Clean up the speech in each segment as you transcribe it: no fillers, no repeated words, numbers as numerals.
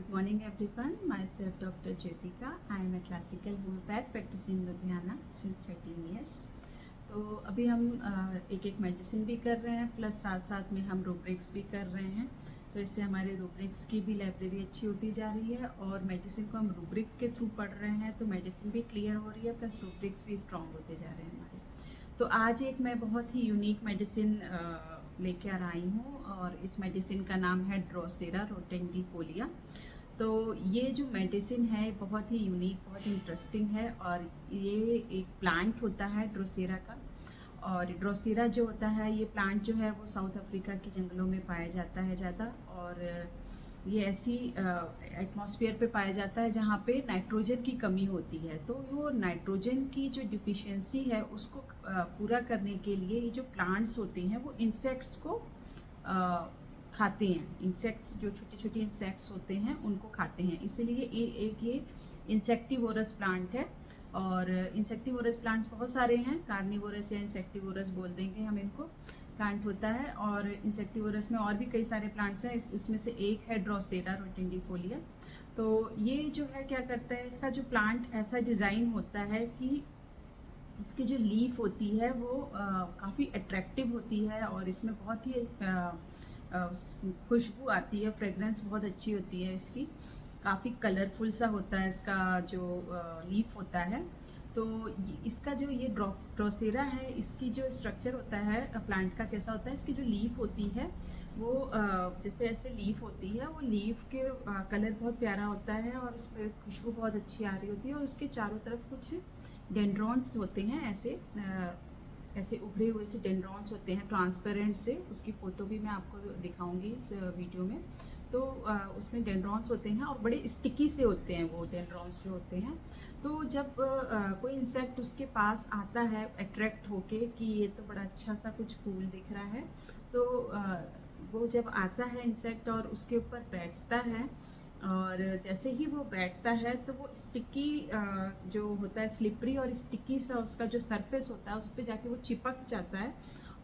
Good morning everyone. Myself Dr. Jyotika. I am a classical homeopath practicing in Ludhiana since 13 years. तो अभी हम एक एक medicine भी कर रहे हैं, प्लस साथ साथ में हम रूब्रिक्स भी कर रहे हैं। तो इससे हमारे रूब्रिक्स की भी लाइब्रेरी अच्छी होती जा रही है और मेडिसिन को हम रूब्रिक्स के थ्रू पढ़ रहे हैं तो मेडिसिन भी क्लियर हो रही है, प्लस रूब्रिक्स भी स्ट्रॉन्ग होते जा रहे हैं हमारे। तो आज एक मैं बहुत ही यूनिक मेडिसिन लेकर आई हूँ और इस मेडिसिन का नाम है ड्रोसेरा रोटेंडिफोलिया। तो ये जो मेडिसिन है बहुत ही यूनिक, बहुत इंटरेस्टिंग है और ये एक प्लांट होता है ड्रोसेरा का। और ड्रोसेरा जो होता है ये प्लांट जो है वो साउथ अफ्रीका के जंगलों में पाया जाता है ज़्यादा, और ये ऐसी एटमॉस्फेयर पे पाया जाता है जहाँ पे नाइट्रोजन की कमी होती है। तो वो नाइट्रोजन की जो डिफिशियंसी है उसको पूरा करने के लिए ये जो प्लांट्स होते हैं वो इंसेक्ट्स को खाते हैं। इंसेक्ट्स जो छोटे छोटे इंसेक्ट्स होते हैं उनको खाते हैं, इसीलिए ये इंसेक्टिवोरस प्लांट है। और इंसेक्टिवोरस प्लांट्स बहुत सारे हैं, कार्निवोरस या इंसेक्टिवोरस बोल देंगे हम इनको, प्लांट होता है। और इंसेक्टिवोरस में और भी कई सारे प्लांट्स हैं, इसमें से एक है ड्रोसेरा रोटेंडिफोलिया। तो ये जो है क्या करता है, इसका जो प्लांट ऐसा डिज़ाइन होता है कि इसकी जो लीफ होती है वो काफ़ी अट्रैक्टिव होती है और इसमें बहुत ही खुशबू आती है, फ्रेगरेंस बहुत अच्छी होती है इसकी। काफ़ी कलरफुल सा होता है इसका जो लीफ होता है। तो इसका जो ये ड्रोसेरा है, इसकी जो स्ट्रक्चर होता है प्लांट का कैसा होता है, इसकी जो लीफ होती है वो जैसे ऐसे लीफ होती है, वो लीफ के कलर बहुत प्यारा होता है और उस पर खुशबू बहुत अच्छी आ रही होती है। और उसके चारों तरफ कुछ डेंड्रॉन्स होते हैं, ऐसे उभरे हुए से डेंड्रॉन्स होते हैं ट्रांसपेरेंट से। उसकी फ़ोटो भी मैं आपको दिखाऊंगी इस वीडियो में। तो उसमें डेंड्रॉन्स होते हैं और बड़े स्टिकी से होते हैं वो डेंड्रॉन्स जो होते हैं। तो जब कोई इंसेक्ट उसके पास आता है अट्रैक्ट होके कि ये तो बड़ा अच्छा सा कुछ फूल दिख रहा है, तो वो जब आता है इंसेक्ट और उसके ऊपर बैठता है, और जैसे ही वो बैठता है तो वो स्टिकी जो होता है, स्लिपरी और स्टिकी सा उसका जो सरफेस होता है उस पर जाके वो चिपक जाता है।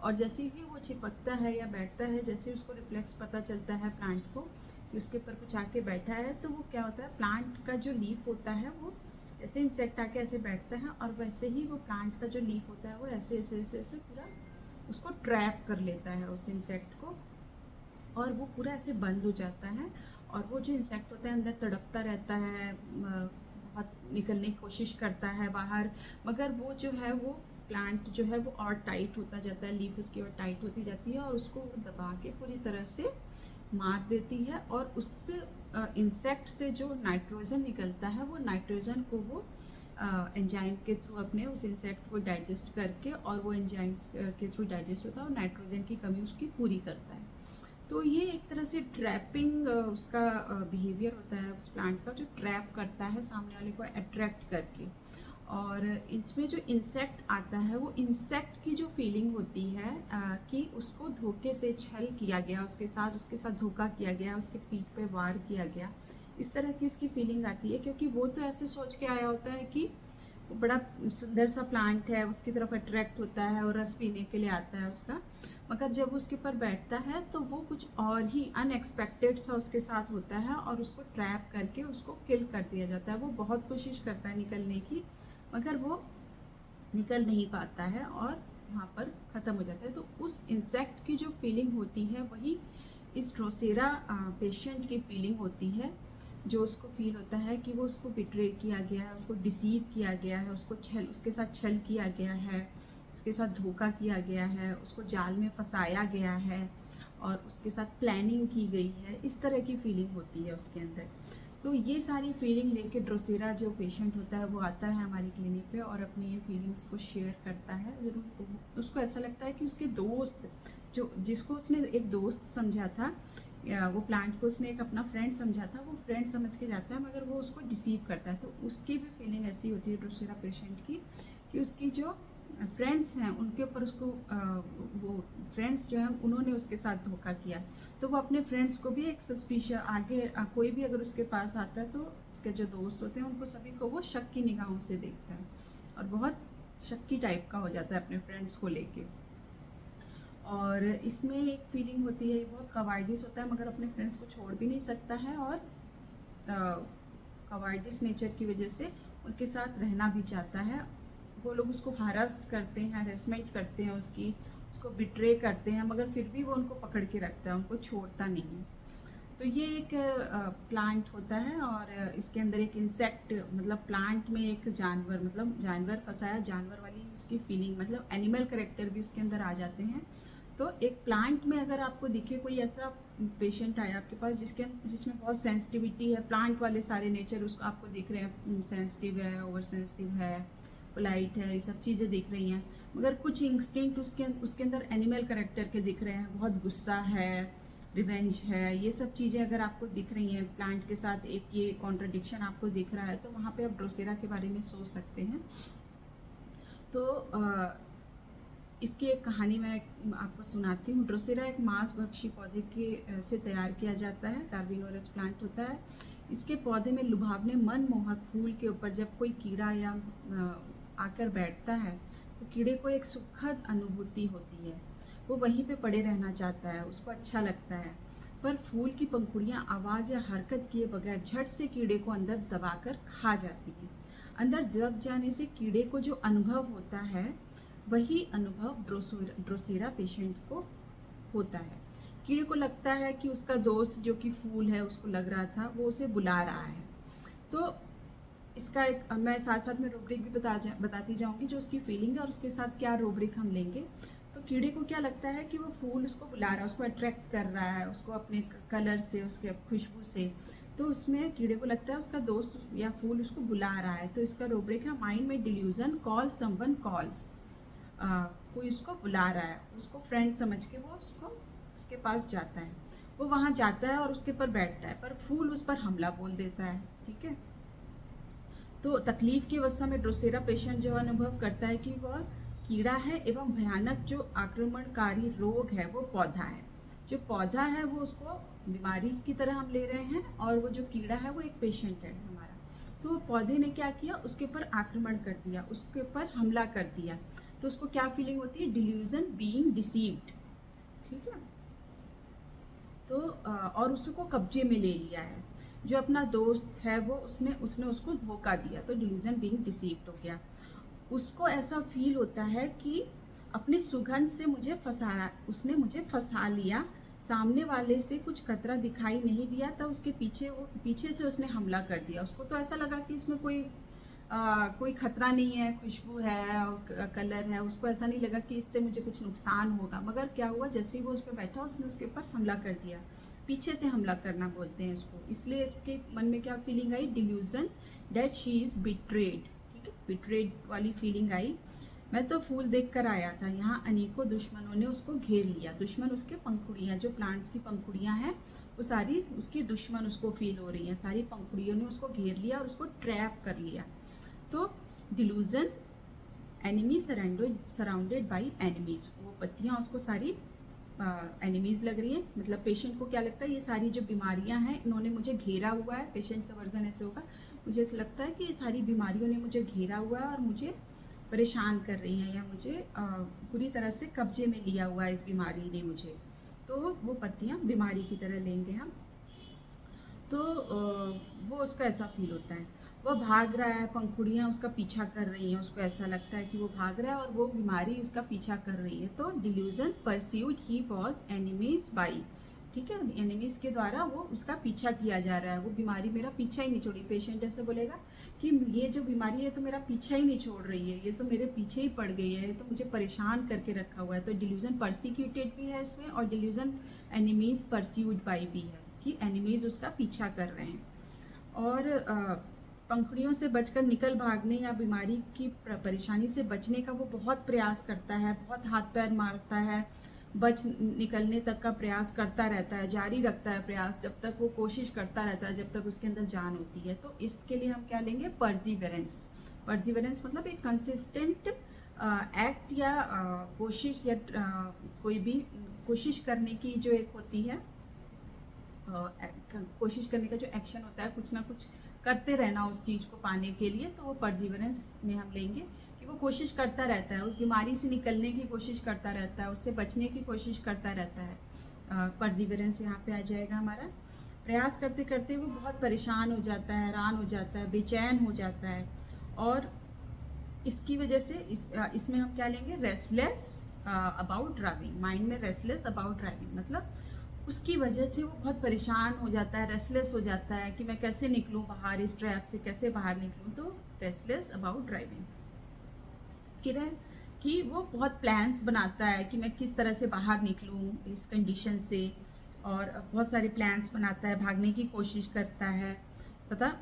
और जैसे ही वो चिपकता है या बैठता है, जैसे उसको रिफ्लेक्स पता चलता है प्लांट को कि उसके ऊपर कुछ आके बैठा है, तो वो क्या होता है, प्लांट का जो लीफ होता है वो जैसे इंसेक्ट आके ऐसे बैठता है और वैसे ही वो प्लांट का जो लीफ होता है वो ऐसे ऐसे ऐसे ऐसे पूरा उसको ट्रैप कर लेता है उस इंसेक्ट को, और वो पूरा ऐसे बंद हो जाता है। और वो जो इंसेक्ट होता है अंदर तड़पता रहता है, बहुत निकलने की कोशिश करता है बाहर, मगर वो जो है वो प्लांट जो है वो और टाइट होता जाता है, लीफ उसकी और टाइट होती जाती है और उसको दबा के पूरी तरह से मार देती है। और उससे इंसेक्ट से जो नाइट्रोजन निकलता है वो नाइट्रोजन को वो एंजाइम के थ्रू अपने उस इंसेक्ट को डाइजेस्ट करके, और वो एंजाइम्स के थ्रू डाइजेस्ट होता है और नाइट्रोजन की कमी उसकी पूरी करता है। तो ये एक तरह से ट्रैपिंग उसका बिहेवियर होता है उस प्लांट का, जो ट्रैप करता है सामने वाले को अट्रैक्ट करके। और इसमें जो इंसेक्ट आता है वो इंसेक्ट की जो फीलिंग होती है कि उसको धोखे से छल किया गया, उसके साथ धोखा किया गया, उसके पीठ पे वार किया गया, इस तरह की उसकी फीलिंग आती है। क्योंकि वो तो ऐसे सोच के आया होता है कि वो बड़ा सुंदर सा प्लांट है, उसकी तरफ अट्रैक्ट होता है और रस पीने के लिए आता है उसका, मगर जब उसके ऊपर बैठता है तो वो कुछ और ही अनएक्सपेक्टेड सा उसके साथ होता है और उसको ट्रैप करके उसको किल कर दिया जाता है। वो बहुत कोशिश करता है निकलने की, मगर वो निकल नहीं पाता है और वहाँ पर ख़त्म हो जाता है। तो उस इंसेक्ट की जो फीलिंग होती है वही इस ड्रोसेरा पेशेंट की फीलिंग होती है, जो उसको फील होता है कि वो उसको बिट्रे किया गया है, उसको डिसीव किया गया है, उसके साथ छल किया गया है, उसके साथ धोखा किया गया है, उसको जाल में फंसाया गया है और उसके साथ प्लानिंग की गई है। इस तरह की फीलिंग होती है उसके अंदर। तो ये सारी फीलिंग लेके ड्रोसेरा जो पेशेंट होता है वो आता है हमारी क्लिनिक पे और अपनी ये फीलिंग्स को शेयर करता है। ज़रूर उसको ऐसा लगता है कि उसके दोस्त, जो जिसको उसने एक दोस्त समझा था, या वो प्लांट को उसने एक अपना फ्रेंड समझा था, वो फ्रेंड समझ के जाता है मगर वो उसको डिसीव करता है। तो उसकी भी फीलिंग ऐसी होती है ड्रोसेरा पेशेंट की कि उसकी जो फ्रेंड्स हैं उनके ऊपर उसको वो फ्रेंड्स जो हैं उन्होंने उसके साथ धोखा किया, तो वो अपने फ्रेंड्स को भी एक सस्पिशन आगे कोई भी अगर उसके पास आता है तो उसके जो दोस्त होते हैं उनको सभी को वो शक की निगाहों से देखता है और बहुत शक्की टाइप का हो जाता है अपने फ्रेंड्स को लेके। और इसमें एक फीलिंग होती है, बहुत कवार्डिस होता है मगर अपने फ्रेंड्स को छोड़ भी नहीं सकता है और कवार्डिस नेचर की वजह से उनके साथ रहना भी चाहता है। वो लोग उसको हरास करते हैं, हैरेसमेंट करते हैं, उसको बिट्रे करते हैं, मगर फिर भी वो उनको पकड़ के रखता है, उनको छोड़ता नहीं है। तो ये एक प्लांट होता है और इसके अंदर एक इंसेक्ट, मतलब प्लांट में एक जानवर, मतलब जानवर फंसाया, जानवर वाली उसकी फीलिंग, मतलब एनिमल करेक्टर भी उसके अंदर आ जाते हैं। तो एक प्लांट में अगर आपको दिखे कोई ऐसा पेशेंट आया आपके पास जिसमें बहुत सेंसिटिविटी है, प्लांट वाले सारे नेचर उसको आपको दिख रहे हैं, सेंसिटिव है, ओवर सेंसिटिव है, पोलाइट है, ये सब चीज़ें दिख रही हैं, मगर कुछ इंस्टिंक्ट उसके अंदर एनिमल करेक्टर के दिख रहे हैं, बहुत गुस्सा है, रिवेंज है, ये सब चीज़ें अगर आपको दिख रही हैं प्लांट के साथ, एक ये कॉन्ट्रडिक्शन आपको दिख रहा है, तो वहाँ पे आप ड्रोसेरा के बारे में सोच सकते हैं। तो इसकी एक कहानी मैं आपको सुनाती हूँ। ड्रोसेरा एक मांसभक्षी पौधे के से तैयार किया जाता है, कार्बिनोरस प्लांट होता है। इसके पौधे में लुभावने मनमोहक फूल के ऊपर जब कोई कीड़ा या आकर बैठता है तो कीड़े को एक सुखद अनुभूति होती है, वो वहीं पे पड़े रहना चाहता है, उसको अच्छा लगता है। पर फूल की पंखुड़ियाँ आवाज़ या हरकत किए बगैर झट से कीड़े को अंदर दबाकर खा जाती हैं। अंदर दब जाने से कीड़े को जो अनुभव होता है वही अनुभव ड्रोसेरा पेशेंट को होता है। कीड़े को लगता है कि उसका दोस्त जो कि फूल है, उसको लग रहा था, वो उसे बुला रहा है। तो इसका एक मैं साथ साथ में रूब्रिक भी बताती जाऊंगी जो उसकी फीलिंग है और उसके साथ क्या रूब्रिक हम लेंगे। तो कीड़े को क्या लगता है कि वो फूल उसको बुला रहा है, उसको अट्रैक्ट कर रहा है, उसको अपने कलर से, उसके खुशबू से। तो उसमें कीड़े को लगता है उसका दोस्त या फूल उसको बुला रहा है। तो इसका रूब्रिक है माइंड में डिल्यूजन, कॉल समवन कॉल्स। कोई उसको बुला रहा है, उसको फ्रेंड समझ के वो उसके पास जाता है, वो वहाँ जाता है और उसके पर बैठता है, पर फूल उस पर हमला बोल देता है। ठीक है। तो तकलीफ की अवस्था में ड्रोसेरा पेशेंट जो अनुभव करता है कि वह कीड़ा है एवं भयानक जो आक्रमणकारी रोग है वो पौधा है। जो पौधा है वो उसको बीमारी की तरह हम ले रहे हैं और वो जो कीड़ा है वो एक पेशेंट है हमारा। तो पौधे ने क्या किया, उसके ऊपर आक्रमण कर दिया, उसके ऊपर हमला कर दिया। तो उसको क्या फीलिंग होती है, डिल्यूजन, बीइंग डिसीव्ड। ठीक है। तो और उसको कब्जे में ले लिया है। जो अपना दोस्त है वो उसने उसको धोखा दिया, तो डिल्यूजन, बीइंग डिसीव्ड हो गया। उसको ऐसा फील होता है कि अपनी सुगंध से मुझे फंसाया, उसने मुझे फंसा लिया, सामने वाले से कुछ खतरा दिखाई नहीं दिया, तब उसके पीछे से उसने हमला कर दिया। उसको तो ऐसा लगा कि इसमें कोई खतरा नहीं है, खुशबू है और कलर है, उसको ऐसा नहीं लगा कि इससे मुझे कुछ नुकसान होगा। मगर क्या हुआ, जैसे ही वो उस पर बैठा उसने उसके ऊपर हमला कर दिया। पीछे से हमला करना बोलते हैं इसको। इसलिए इसके मन में क्या feeling I, delusion that she is betrayed. ठीक है, बिट्रेड वाली फीलिंग आई। मैं तो फूल देख कर आया था, यहाँ अनेकों दुश्मनों ने उसको घेर लिया। दुश्मन उसके पंखुड़ियाँ, जो प्लांट्स की पंखुड़ियाँ हैं वो सारी उसकी दुश्मन उसको फील हो रही हैं, सारी पंखुड़ियों ने उसको घेर लिया और उसको ट्रैप कर लिया। तो delusion, enemy surrounded by enemies, वो पत्तियाँ उसको सारी एनिमीज लग रही हैं। मतलब पेशेंट को क्या लगता है, ये सारी जो बीमारियां हैं इन्होंने मुझे घेरा हुआ है। पेशेंट का वर्जन ऐसे होगा, मुझे ऐसा लगता है कि ये सारी बीमारियों ने मुझे घेरा हुआ है और मुझे परेशान कर रही हैं, या मुझे पूरी तरह से कब्जे में लिया हुआ है इस बीमारी ने मुझे। तो वो पत्तियाँ बीमारी की तरह लेंगे हम। तो वो उसको ऐसा फील होता है, वो भाग रहा है, पंखुड़ियाँ उसका पीछा कर रही हैं, उसको ऐसा लगता है कि वो भाग रहा है और वो बीमारी उसका पीछा कर रही है। तो delusion, pursued he was enemies by. ठीक है, एनिमीज के द्वारा वो उसका पीछा किया जा रहा है, वो बीमारी मेरा पीछा ही नहीं छोड़ी। पेशेंट ऐसे बोलेगा कि ये जो बीमारी है तो मेरा पीछा ही नहीं छोड़ रही है, ये तो मेरे पीछे ही पड़ गई है, ये तो मुझे परेशान करके रखा हुआ है। तो डिल्यूजन परसिक्यूटेड भी है इसमें, और डिल्यूजन एनिमीज परस्यूड बाई भी है कि एनिमीज उसका पीछा कर रहे हैं। और पंखुड़ियों से बचकर निकल भागने या बीमारी की परेशानी से बचने का वो बहुत प्रयास करता है, बहुत हाथ पैर मारता है, बच निकलने तक का प्रयास करता रहता है, जारी रखता है प्रयास, जब तक वो कोशिश करता रहता है, जब तक उसके अंदर जान होती है। तो इसके लिए हम क्या लेंगे, परजीवेरेंस। परजीवेरेंस मतलब एक कंसिस्टेंट एक्ट या कोशिश, या कोई भी कोशिश करने की जो एक होती है, कोशिश करने का जो एक्शन होता है, कुछ ना कुछ करते रहना उस चीज़ को पाने के लिए, तो वो परजीवेरेंस में हम लेंगे कि वो कोशिश करता रहता है, उस बीमारी से निकलने की कोशिश करता रहता है, उससे बचने की कोशिश करता रहता है। परजीवेरेंस यहाँ पे आ जाएगा हमारा। प्रयास करते करते वो बहुत परेशान हो जाता है, हैरान हो जाता है, बेचैन हो जाता है। और इसकी वजह से इसमें हम क्या लेंगे, रेस्टलेस अबाउट ड्राइविंग। माइंड में रेस्टलेस अबाउट ड्राइविंग मतलब उसकी वजह से वो बहुत परेशान हो जाता है, रेस्टलेस हो जाता है कि मैं कैसे निकलूं बाहर, इस ट्रैप से कैसे बाहर निकलूं। तो रेस्टलेस अबाउट ड्राइविंग। फिर है कि वो बहुत प्लान्स बनाता है कि मैं किस तरह से बाहर निकलूं इस कंडीशन से, और बहुत सारे प्लान्स बनाता है, भागने की कोशिश करता है, पता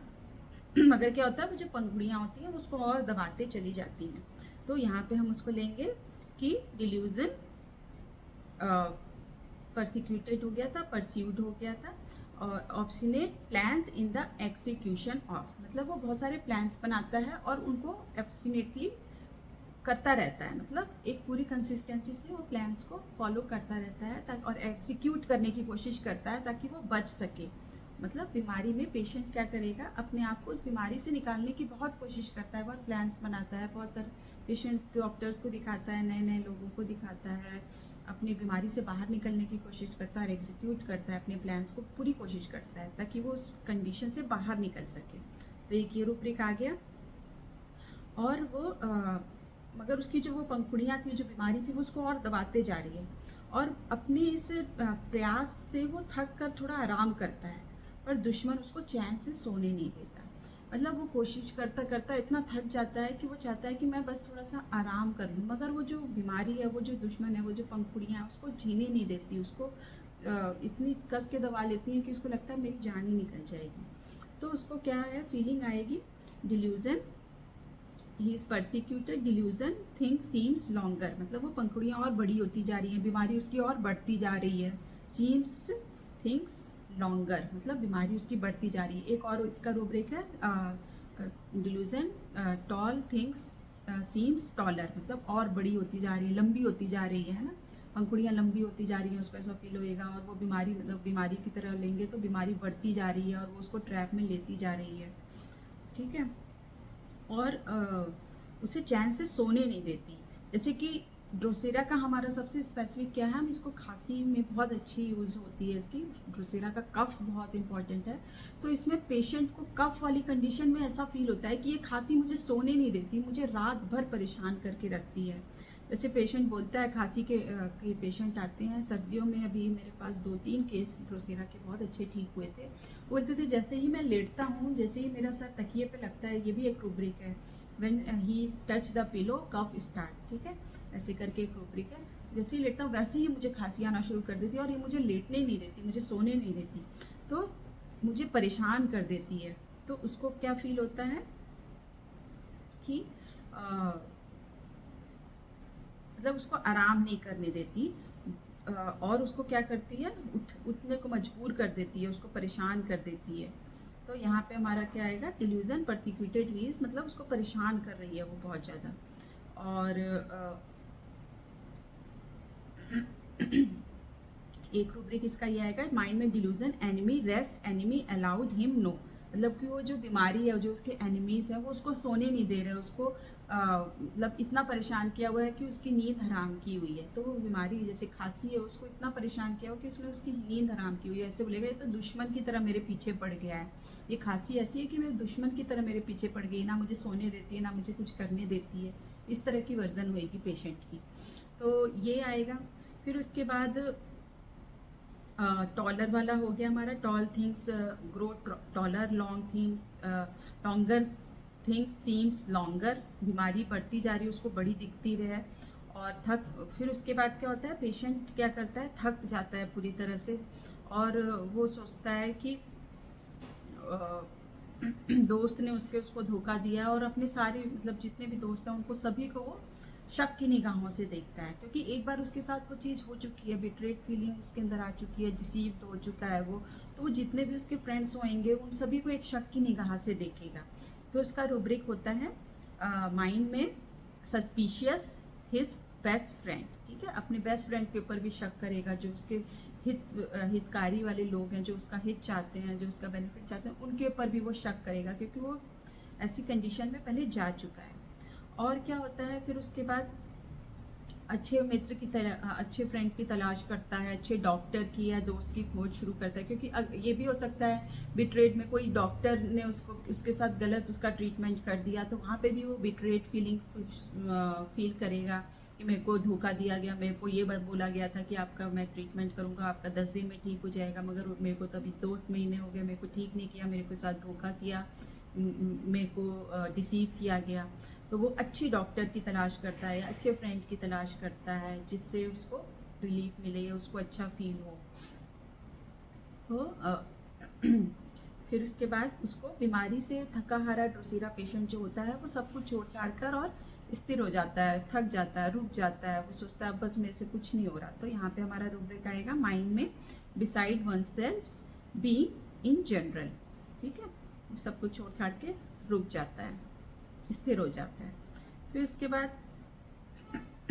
मगर क्या होता है, वो जो पंखुड़ियाँ होती हैं उसको और दबाते चली जाती हैं। तो यहाँ पे हम उसको लेंगे कि डिल्यूजन, परसिक्यूटेड हो गया था, परस्यूड हो गया था, और obstinate plans in the execution of, मतलब वो बहुत सारे प्लान्स बनाता है और उनको ऑब्स्टिनेटली करता रहता है, मतलब एक पूरी कंसिस्टेंसी से वो प्लान्स को फॉलो करता रहता है ताकि, और एग्जीक्यूट करने की कोशिश करता है ताकि वो बच सके। मतलब बीमारी में पेशेंट क्या करेगा, अपने आप को उस बीमारी से निकालने की बहुत कोशिश करता है, बहुत प्लान्स बनाता है, बहुत पेशेंट डॉक्टर्स को दिखाता है, नए नए लोगों को दिखाता है, अपनी बीमारी से बाहर निकलने की कोशिश करता है और एग्जीक्यूट करता है, अपने प्लान्स को पूरी कोशिश करता है ताकि वो उस कंडीशन से बाहर निकल सके। तो एक ये रूब्रिक आ गया। और वो मगर उसकी जो वो पंखुड़ियाँ थी, जो बीमारी थी, वो उसको और दबाते जा रही है, और अपने इस प्रयास से वो थक कर थोड़ा आराम करता है, पर दुश्मन उसको चैन से सोने नहीं देता। मतलब वो कोशिश करता करता इतना थक जाता है कि वो चाहता है कि मैं बस थोड़ा सा आराम कर लूँ, मगर वो जो बीमारी है, वो जो दुश्मन है, वो जो पंखुड़ियाँ हैं, उसको जीने नहीं देती, उसको इतनी कस के दबा लेती हैं कि उसको लगता है मेरी जान ही निकल जाएगी। तो उसको क्या है, फीलिंग आएगी, delusion, he is persecuted, delusion, things seems longer, मतलब वो पंखुड़ियाँ और बड़ी होती जा रही हैं, बीमारी उसकी और बढ़ती जा रही है। सीम्स थिंग्स लॉन्गर मतलब बीमारी उसकी बढ़ती जा रही है। एक और इसका रूब्रिक है, delusion, tall things seems taller, मतलब और बड़ी होती जा रही है, लंबी होती जा रही है ना, पंखुड़ियाँ लंबी होती जा रही हैं, उसको ऐसा फील होएगा। और वो बीमारी, मतलब बीमारी की तरह लेंगे तो बीमारी बढ़ती जा रही है और वो उसको ट्रैप में लेती जा रही है, ठीक है। और उसे चैन से सोने नहीं देती। जैसे कि ड्रोसेरा का हमारा सबसे स्पेसिफिक क्या है, हम इसको खांसी में बहुत अच्छी यूज़ होती है इसकी। ड्रोसेरा का कफ बहुत इंपॉर्टेंट है, तो इसमें पेशेंट को कफ वाली कंडीशन में ऐसा फील होता है कि ये खांसी मुझे सोने नहीं देती, मुझे रात भर परेशान करके रखती है। जैसे पेशेंट बोलता है, खांसी के पेशेंट आते हैं सर्दियों में, अभी मेरे पास 2-3 केस ड्रोसेरा के बहुत अच्छे ठीक हुए थे। बोलते थे जैसे ही मैं लेटता हूँ, जैसे ही मेरा सर तकिए पे लगता है, ये भी एक रूब्रिक है, when he touch the pillow cough start, ठीक है, ऐसे करके एक रूब्रिक है। जैसे ही लेटता हूँ वैसे ही मुझे खांसी आना शुरू कर देती है, और ये मुझे लेटने नहीं देती, मुझे सोने नहीं देती, तो मुझे परेशान कर देती है। तो उसको क्या फील होता है कि मतलब उसको आराम नहीं करने देती, और उसको क्या करती है, उठने को मजबूर कर देती है, उसको परेशान कर देती है। तो यहाँ पे हमारा क्या आएगा, डिल्यूजन परसिक्यूटेड हीज, मतलब उसको परेशान कर रही है वो बहुत ज़्यादा। और एक रूब्रिक इसका ये आएगा, माइंड में delusion, enemy rest, enemy allowed him no, मतलब कि वो जो बीमारी है, जो उसके एनिमीज है, वो उसको सोने नहीं दे रहे, उसको मतलब इतना परेशान किया हुआ है कि उसकी नींद हराम की हुई है। तो वो बीमारी जैसे खांसी है, उसको इतना परेशान किया हुआ कि उसने उसकी नींद हराम की हुई है। ऐसे बोलेगा ये तो दुश्मन की तरह मेरे पीछे पड़ गया है, ये खांसी ऐसी है कि मेरे दुश्मन की तरह मेरे पीछे पड़ गई, ना मुझे सोने देती है, ना मुझे कुछ करने देती है। इस तरह की वर्जन होएगी पेशेंट की। तो ये आएगा। फिर उसके बाद टॉलर वाला हो गया हमारा, tall things grow taller, long things longer, things seems longer, बीमारी बढ़ती जा रही है, उसको बड़ी दिखती रहे, और थक। फिर उसके बाद क्या होता है, पेशेंट क्या करता है, थक जाता है पूरी तरह से, और वो सोचता है कि दोस्त ने उसको धोखा दिया, और अपने सारे, मतलब जितने भी दोस्त हैं उनको सभी को वो शक की निगाहों से देखता है, क्योंकि एक बार उसके साथ वो चीज़ हो चुकी है, बिट्रेड फीलिंग उसके अंदर आ चुकी है, डिसीव्ड हो चुका है वो। तो वो जितने भी उसके फ्रेंड्स होंगे उन सभी को एक शक की निगाह से देखेगा। तो उसका रूब्रिक होता है माइंड में सस्पिशियस हिज बेस्ट फ्रेंड, ठीक है, अपने बेस्ट फ्रेंड के ऊपर भी शक करेगा, जो उसके हितकारी वाले लोग हैं, जो उसका हित चाहते हैं, जो उसका बेनिफिट चाहते हैं, उनके ऊपर भी वो शक करेगा, क्योंकि वो ऐसी कंडीशन में पहले जा चुका है। और क्या होता है फिर उसके बाद, अच्छे मित्र की अच्छे फ्रेंड की तलाश करता है, अच्छे डॉक्टर की या दोस्त की खोज शुरू करता है, क्योंकि ये भी हो सकता है बिट्रेड में कोई डॉक्टर ने उसको उसके साथ गलत उसका ट्रीटमेंट कर दिया, तो वहाँ पे भी वो बिट्रेड फीलिंग फील करेगा कि मेरे को धोखा दिया गया, मेरे को ये बोला गया था कि आपका मैं ट्रीटमेंट करूँगा, आपका 10 दिन में ठीक हो जाएगा, मगर मेरे को तो अभी 2 महीने हो गए, मेरे को ठीक नहीं किया, मेरे को साथ धोखा किया, मेरे को डिसीव किया गया। तो वो अच्छी डॉक्टर की तलाश करता है, अच्छे फ्रेंड की तलाश करता है, जिससे उसको रिलीफ मिले या उसको अच्छा फील हो। तो फिर उसके बाद उसको बीमारी से थका हारा ड्रोसेरा पेशेंट जो होता है वो सब कुछ छोड़ छाड़ कर और स्थिर हो जाता है, थक जाता है, रुक जाता है, वो सोचता है बस मेरे से कुछ नहीं हो रहा। तो यहाँ पे हमारा रूब्रिक आएगा माइंड में beside one self being in general. ठीक है, सब कुछ छोड़ छाड़ के रुक जाता है, स्थिर हो जाता है। फिर उसके बाद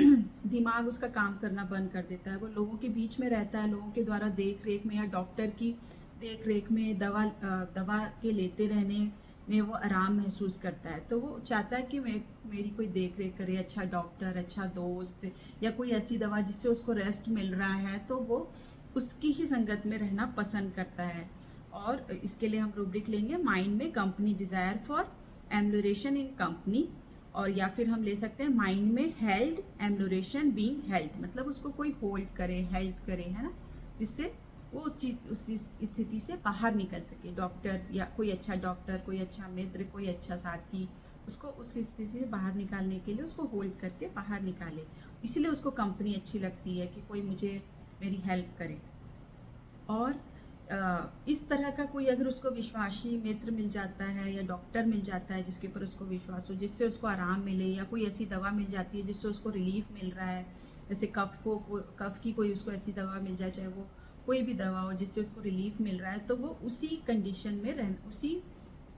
दिमाग उसका काम करना बंद कर देता है, वो लोगों के बीच में रहता है, लोगों के द्वारा देख रेख में या डॉक्टर की देख रेख में दवा के लेते रहने में वो आराम महसूस करता है। तो वो चाहता है कि मेरी कोई देख रेख करे, अच्छा डॉक्टर, अच्छा दोस्त या कोई ऐसी दवा जिससे उसको रेस्ट मिल रहा है, तो वो उसकी ही संगत में रहना पसंद करता है। और इसके लिए हम रूब्रिक लेंगे माइंड में company, desire for exploration in company, और या फिर हम ले सकते हैं माइंड में हेल्ड, एम्लोरेशन बीइंग हेल्ड, मतलब उसको कोई होल्ड करे, हेल्प करे, है ना, जिससे वो उस स्थिति से बाहर निकल सके। डॉक्टर या कोई अच्छा डॉक्टर, कोई अच्छा मित्र, कोई अच्छा साथी उसको उस स्थिति से बाहर निकालने के लिए उसको होल्ड करके बाहर निकाले। इसलिए उसको कंपनी अच्छी लगती है कि कोई मुझे मेरी हेल्प करे। और इस तरह का कोई अगर उसको विश्वासी मित्र मिल जाता है या डॉक्टर मिल जाता है जिसके ऊपर उसको विश्वास हो, जिससे उसको आराम मिले, या कोई ऐसी दवा मिल जाती है जिससे उसको रिलीफ मिल रहा है, जैसे कफ की कोई उसको ऐसी दवा मिल जाए, चाहे वो कोई भी दवा हो जिससे उसको रिलीफ मिल रहा है, तो वो उसी कंडीशन में उसी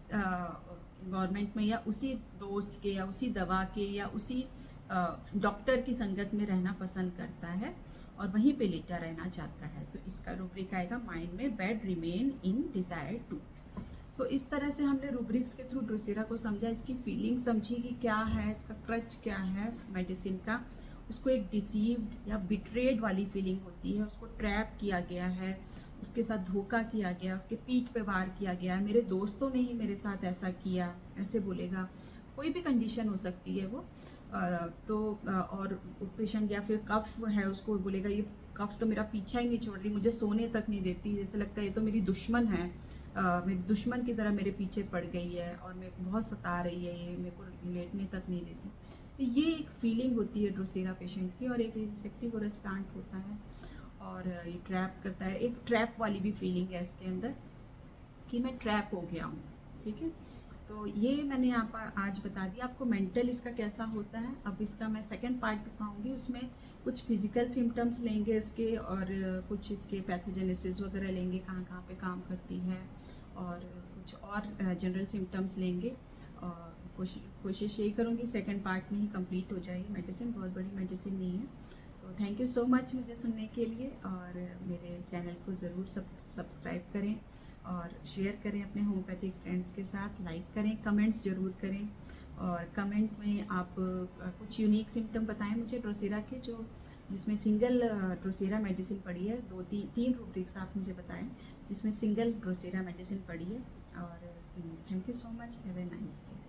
गवर्नमेंट में या उसी दोस्त के या उसी दवा के या उसी डॉक्टर की संगत में रहना पसंद करता है और वहीं पे लेटा रहना चाहता है। तो इसका रूब्रिक आएगा माइंड में bed remain in desire to. तो इस तरह से हमने रूब्रिक्स के थ्रू ड्रोसेरा को समझा, इसकी फीलिंग समझी कि क्या है, इसका क्रच क्या है मेडिसिन का। उसको एक डिसीव्ड या बिट्रेड वाली फीलिंग होती है, उसको ट्रैप किया गया है, उसके साथ धोखा किया गया, उसके पीठ पे वार किया गया है, मेरे दोस्तों ने ही मेरे साथ ऐसा किया, ऐसे बोलेगा। कोई भी कंडीशन हो सकती है वो। और पेशेंट या फिर कफ है, उसको बोलेगा ये कफ तो मेरा पीछा ही नहीं छोड़ रही, मुझे सोने तक नहीं देती, जैसे लगता है ये तो मेरी दुश्मन है, मेरी दुश्मन की तरह मेरे पीछे पड़ गई है और मेरे को बहुत सता रही है, ये मेरे को लेटने तक नहीं देती। तो ये एक फीलिंग होती है ड्रोसेरा पेशेंट की। और एक इंसेक्टिवोरस प्लांट होता है और ये ट्रैप करता है, एक ट्रैप वाली भी फीलिंग है इसके अंदर कि मैं ट्रैप हो गया हूँ। ठीक है, तो ये मैंने आज बता दिया आपको मेंटल इसका कैसा होता है। अब इसका मैं सेकंड पार्ट दिखाऊंगी, उसमें कुछ फिजिकल सिम्टम्स लेंगे इसके और कुछ इसके पैथोजेनेसिस वगैरह लेंगे, कहाँ कहाँ पे काम करती है, और कुछ और जनरल सिम्टम्स लेंगे। और कोशिश यही करूँगी सेकंड पार्ट में ही कंप्लीट हो जाएगी। मेडिसिन बहुत बड़ी मेडिसिन नहीं है। तो थैंक यू सो मच मुझे सुनने के लिए, और मेरे चैनल को ज़रूर सब्सक्राइब करें और शेयर करें अपने होम्योपैथिक फ्रेंड्स के साथ, लाइक करें, कमेंट्स ज़रूर करें। और कमेंट में आप कुछ यूनिक सिम्टम बताएं मुझे ड्रोसेरा के, जो जिसमें सिंगल ड्रोसेरा मेडिसिन पड़ी है। तीन रूब्रिक्स आप मुझे बताएं जिसमें सिंगल ड्रोसेरा मेडिसिन पड़ी है। और thank you so much, have a nice day.